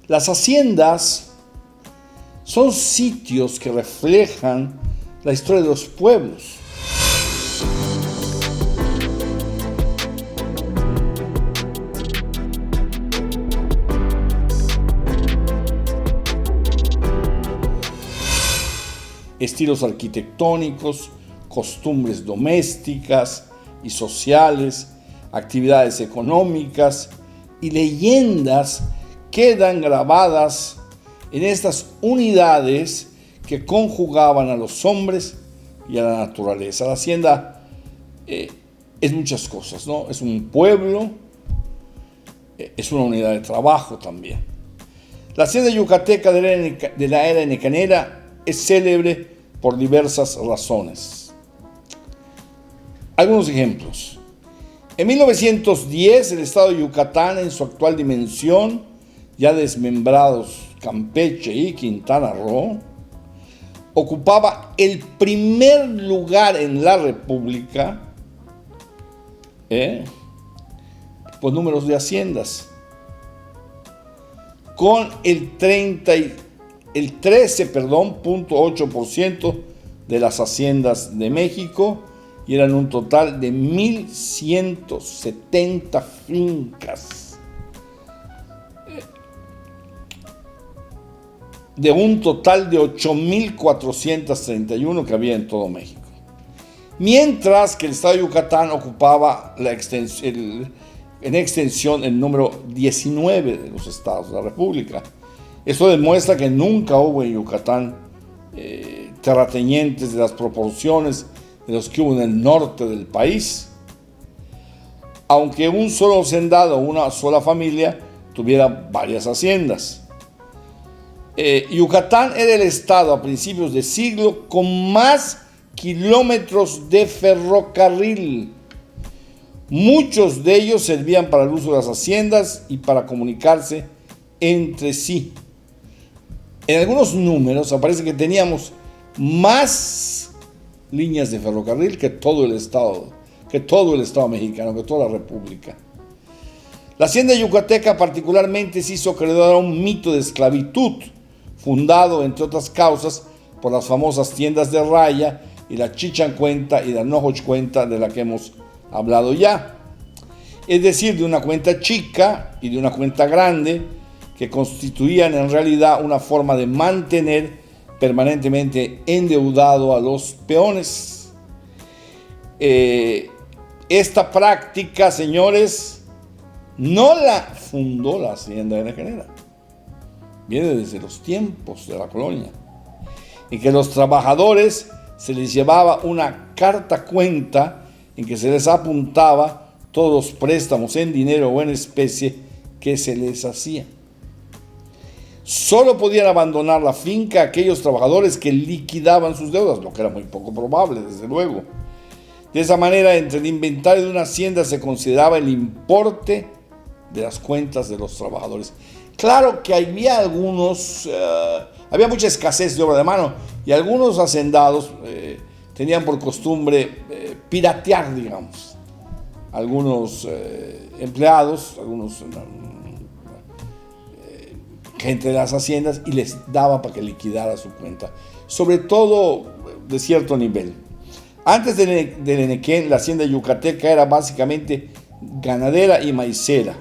Las haciendas son sitios que reflejan la historia de los pueblos. Estilos arquitectónicos, costumbres domésticas y sociales, actividades económicas y leyendas quedan grabadas en estas unidades que conjugaban a los hombres y a la naturaleza. La hacienda es muchas cosas, ¿no? Es un pueblo, es una unidad de trabajo también. La hacienda yucateca de la era henequenera es célebre por diversas razones. Algunos ejemplos. En 1910, el estado de Yucatán, en su actual dimensión, ya desmembrados Campeche y Quintana Roo, ocupaba el primer lugar en la República por números de haciendas, con el 13.8% de las haciendas de México, y eran un total de 1.170 fincas, de un total de 8.431 que había en todo México. Mientras que el estado de Yucatán ocupaba en extensión el número 19 de los estados de la República. Esto demuestra que nunca hubo en Yucatán terratenientes de las proporciones de los que hubo en el norte del país, aunque un solo hacendado, una sola familia, tuviera varias haciendas. Yucatán era el estado a principios de siglo con más kilómetros de ferrocarril. Muchos de ellos servían para el uso de las haciendas y para comunicarse entre sí. En algunos números aparece que teníamos más líneas de ferrocarril que todo el estado mexicano, que toda la República. La hacienda yucateca particularmente se hizo acreedora a un mito de esclavitud, fundado, entre otras causas, por las famosas tiendas de raya y la chichancuenta y la nojochcuenta, de la que hemos hablado ya. Es decir, de una cuenta chica y de una cuenta grande, que constituían en realidad una forma de mantener permanentemente endeudado a los peones. Esta práctica, señores, no la fundó la hacienda henequenera. Viene desde los tiempos de la colonia, en que los trabajadores se les llevaba una carta cuenta en que se les apuntaba todos los préstamos en dinero o en especie que se les hacían. Solo podían abandonar la finca aquellos trabajadores que liquidaban sus deudas, lo que era muy poco probable, desde luego. De esa manera, entre el inventario de una hacienda se consideraba el importe de las cuentas de los trabajadores. Claro que había había mucha escasez de obra de mano, y algunos hacendados tenían por costumbre piratear, digamos, algunos empleados, gente de las haciendas, y les daba para que liquidara su cuenta, sobre todo de cierto nivel. Antes del Enequén, la hacienda yucateca era básicamente ganadera y maicera,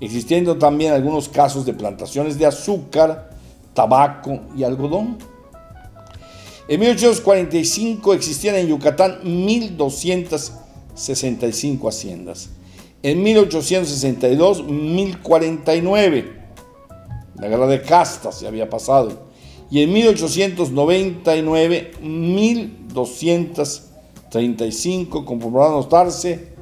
existiendo también algunos casos de plantaciones de azúcar, tabaco y algodón. En 1845 existían en Yucatán 1.265 haciendas. En 1862, 1.049. La guerra de castas ya había pasado. Y en 1899, 1.235, como podrá notarse,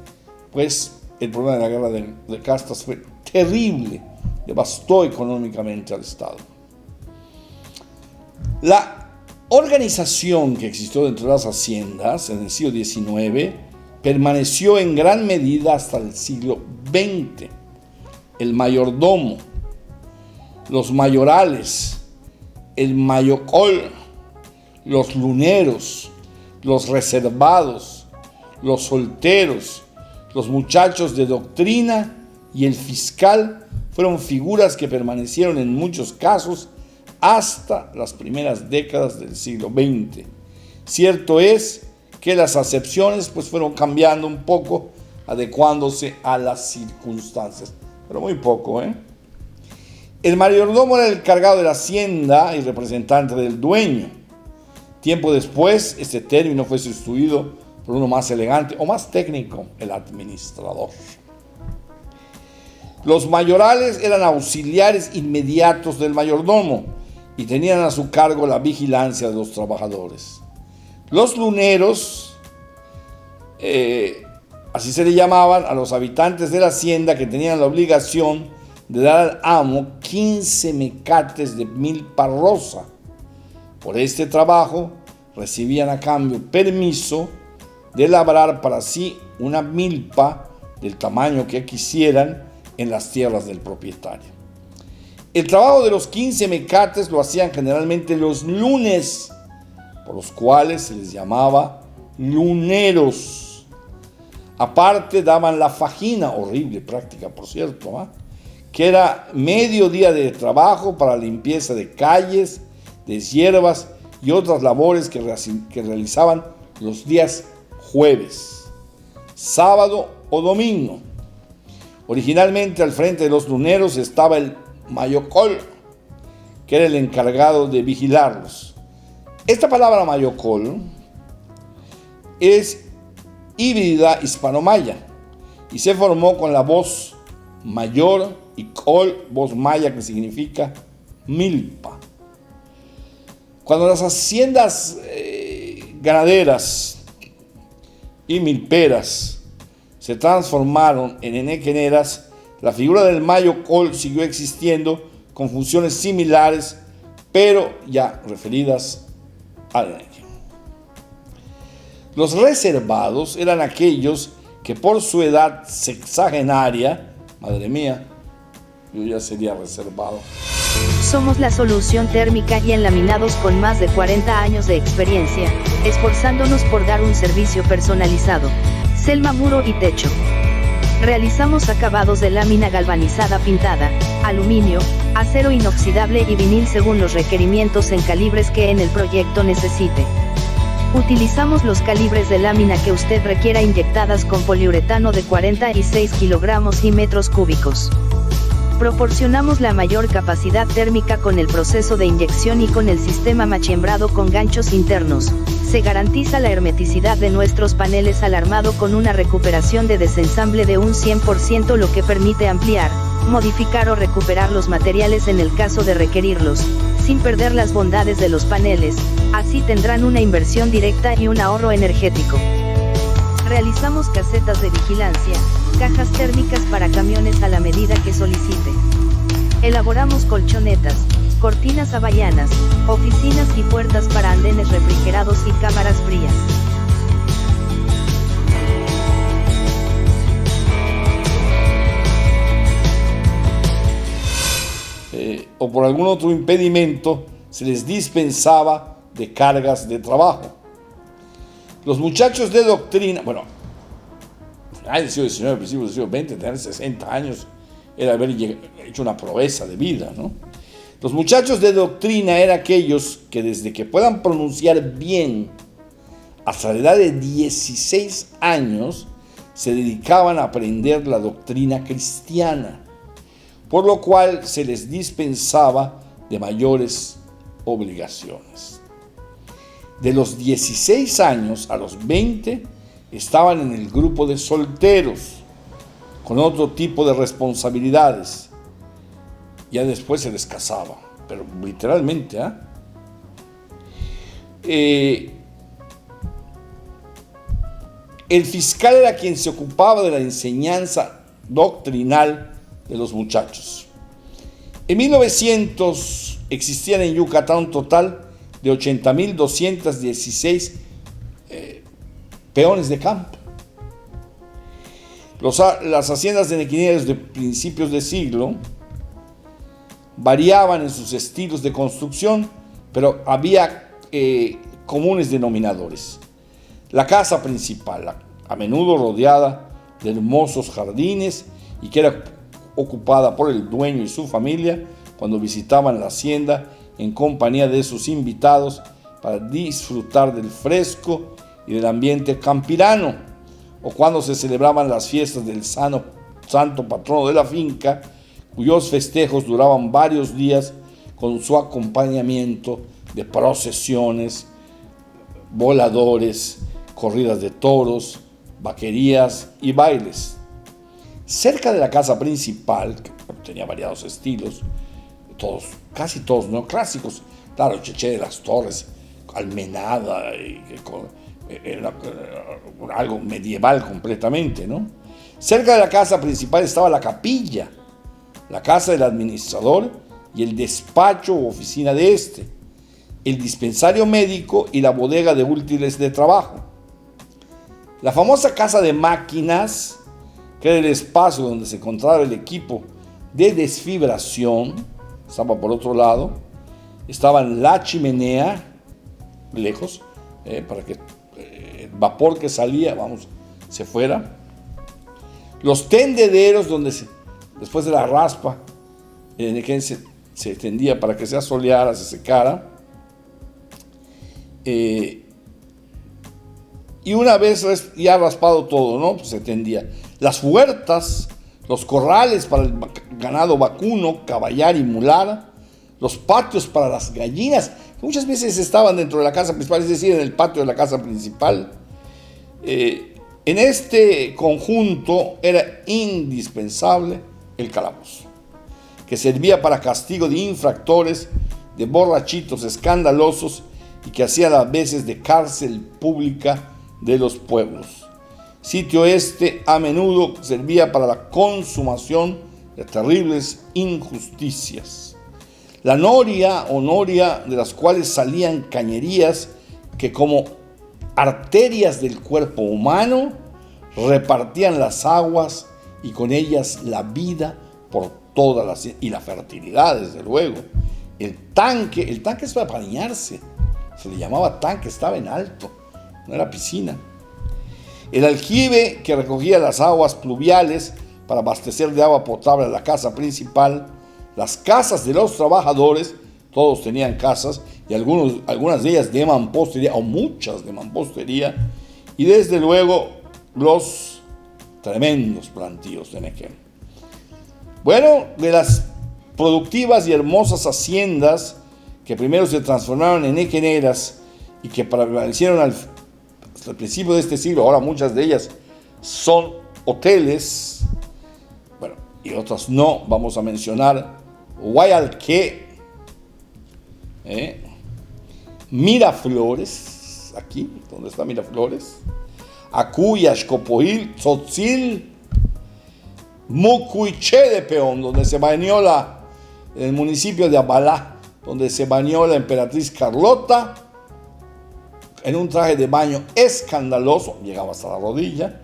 pues el problema de la guerra de castas fue terrible, devastó económicamente al Estado. La organización que existió dentro de las haciendas en el siglo XIX permaneció en gran medida hasta el siglo XX. El mayordomo, los mayorales, el mayocol, los luneros, los reservados, los solteros, los muchachos de doctrina y el fiscal fueron figuras que permanecieron en muchos casos hasta las primeras décadas del siglo XX. Cierto es que las acepciones pues fueron cambiando un poco, adecuándose a las circunstancias, pero muy poco, El mayordomo era el encargado de la hacienda y representante del dueño. Tiempo después, este término fue sustituido por uno más elegante o más técnico, el administrador. Los mayorales eran auxiliares inmediatos del mayordomo y tenían a su cargo la vigilancia de los trabajadores. Los luneros, así se le llamaban a los habitantes de la hacienda, que tenían la obligación de dar al amo 15 mecates de milpa rosa. Por este trabajo recibían a cambio permiso de labrar para sí una milpa del tamaño que quisieran en las tierras del propietario. El trabajo de los 15 mecates lo hacían generalmente los lunes, por los cuales se les llamaba luneros. Aparte daban la fajina, horrible práctica por cierto, que era medio día de trabajo para limpieza de calles, de hierbas y otras labores que realizaban los días jueves, sábado o domingo. Originalmente al frente de los luneros estaba el mayocol, que era el encargado de vigilarlos. Esta palabra mayocol es híbrida hispano-maya y se formó con la voz mayor y col, voz maya, que significa milpa. Cuando las haciendas ganaderas y milperas se transformaron en enequeneras, la figura del mayocol siguió existiendo con funciones similares, pero ya referidas al eneque. Los reservados eran aquellos que por su edad sexagenaria, madre mía, yo ya sería reservado. Somos la solución térmica y en laminados con más de 40 años de experiencia, esforzándonos por dar un servicio personalizado. Selma Muro y Techo. Realizamos acabados de lámina galvanizada pintada, aluminio, acero inoxidable y vinil según los requerimientos en calibres que en el proyecto necesite. Utilizamos los calibres de lámina que usted requiera inyectadas con poliuretano de 46 kilogramos y metros cúbicos. Proporcionamos la mayor capacidad térmica con el proceso de inyección y con el sistema machembrado con ganchos internos. Se garantiza la hermeticidad de nuestros paneles al armado con una recuperación de desensamble de un 100%, lo que permite ampliar, modificar o recuperar los materiales en el caso de requerirlos, sin perder las bondades de los paneles. Así tendrán una inversión directa y un ahorro energético. Realizamos casetas de vigilancia, cajas térmicas para camiones a la medida que solicite. Elaboramos colchonetas, cortinas hawaianas, oficinas y puertas para andenes refrigerados y cámaras frías. O por algún otro impedimento se les dispensaba de cargas de trabajo. Los muchachos de doctrina, bueno, finales del siglo XIX, principios del siglo XX, tener 60 años era haber hecho una proeza de vida, ¿no? Los muchachos de doctrina eran aquellos que desde que puedan pronunciar bien hasta la edad de 16 años se dedicaban a aprender la doctrina cristiana, por lo cual se les dispensaba de mayores obligaciones. De los 16 años a los 20 estaban en el grupo de solteros, con otro tipo de responsabilidades. Ya después se les casaba, pero literalmente. El fiscal era quien se ocupaba de la enseñanza doctrinal de los muchachos. En 1900 existían en Yucatán un total de 80.216 peones de campo. Las haciendas de enequeneros de principios de siglo variaban en sus estilos de construcción, pero había comunes denominadores. La casa principal, a menudo rodeada de hermosos jardines y que era ocupada por el dueño y su familia cuando visitaban la hacienda en compañía de sus invitados para disfrutar del fresco y del ambiente campirano, o cuando se celebraban las fiestas del santo patrono de la finca, cuyos festejos duraban varios días con su acompañamiento de procesiones, voladores, corridas de toros, vaquerías y bailes. Cerca de la casa principal, que tenía variados estilos, casi todos neoclásicos, claro, Cheche de las Torres, Almenada, era algo medieval completamente, ¿no? Cerca de la casa principal estaba la capilla, la casa del administrador y el despacho o oficina de este, el dispensario médico y la bodega de útiles de trabajo. La famosa casa de máquinas, que era el espacio donde se encontraba el equipo de desfibración, estaba por otro lado. Estaba en la chimenea, lejos, para que el vapor que salía, se fuera. Los tendederos donde después de la raspa, se tendía para que se asoleara, se secara. Y una vez ya raspado todo, ¿no? Pues se tendía. Las huertas, los corrales para el ganado vacuno, caballar y mular, los patios para las gallinas, que muchas veces estaban dentro de la casa principal, es decir, en el patio de la casa principal. En este conjunto era indispensable el calabozo, que servía para castigo de infractores, de borrachitos escandalosos y que hacía a veces de cárcel pública de los pueblos. Sitio este a menudo servía para la consumación de terribles injusticias. La noria o noria, de las cuales salían cañerías que como arterias del cuerpo humano repartían las aguas y con ellas la vida por todas las, y la fertilidad, desde luego. El tanque es para bañarse, se le llamaba tanque, estaba en alto, no era piscina. El aljibe que recogía las aguas pluviales para abastecer de agua potable a la casa principal, las casas de los trabajadores, todos tenían casas, y algunas de ellas de mampostería, o muchas de mampostería, y desde luego los tremendos plantíos de Nequén. Bueno, de las productivas y hermosas haciendas que primero se transformaron en nequeneras y que prevalecieron hasta el principio de este siglo, ahora muchas de ellas son hoteles, bueno, y otras no, vamos a mencionar Guayalqué, Miraflores, aquí, donde está Miraflores, Acuya, Xcopoil, Tzotzil, Mucuiché de Peón, donde se bañó en el municipio de Abalá, donde se bañó la emperatriz Carlota en un traje de baño escandaloso, llegaba hasta la rodilla,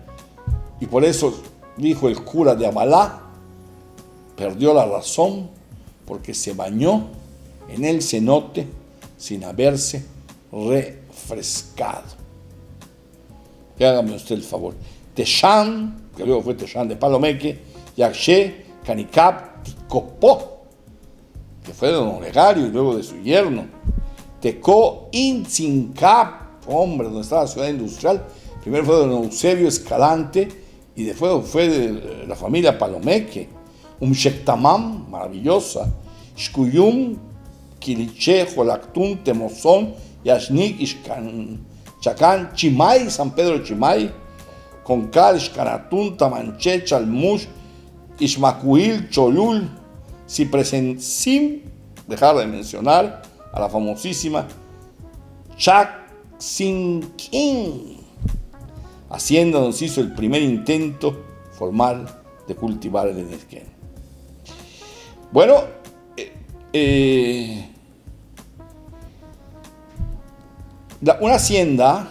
y por eso dijo el cura de Abalá, perdió la razón porque se bañó en el cenote sin haberse refrescado. Hágame usted el favor. Techán, que luego fue Techán de Palomeque, Yaxché, Canicap, Ticopó, que fue de don Olegario y luego de su yerno. Tecó, Intzincap, hombre, donde estaba la ciudad industrial. Primero fue de don Eusebio Escalante y después fue de la familia Palomeque. Umshectamam, maravillosa. Xcuyum, Quiliche, Jolactún, Temozón, Yaxnic, Chacán, Chimay, San Pedro de Chimay, Concal, Xcanatún, Tamanché, Chalmush, Ixmacuil, Cholul, sin dejar de mencionar a la famosísima Chaxinquín, hacienda donde se hizo el primer intento formal de cultivar el Nequén. Bueno, una hacienda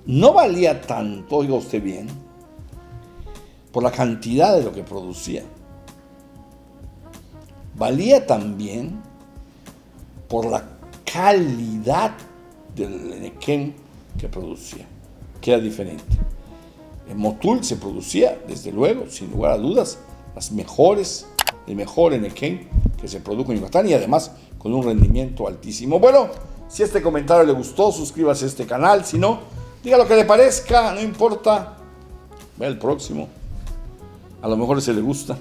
no valía tanto, oiga usted bien, por la cantidad de lo que producía. Valía también por la calidad del Nequén que producía, que era diferente. En Motul se producía, desde luego, sin lugar a dudas, el mejor Enequén que se produjo en Yucatán y además con un rendimiento altísimo. Bueno, si este comentario le gustó, suscríbase a este canal. Si no, diga lo que le parezca, no importa. Vea el próximo. A lo mejor ese le gusta.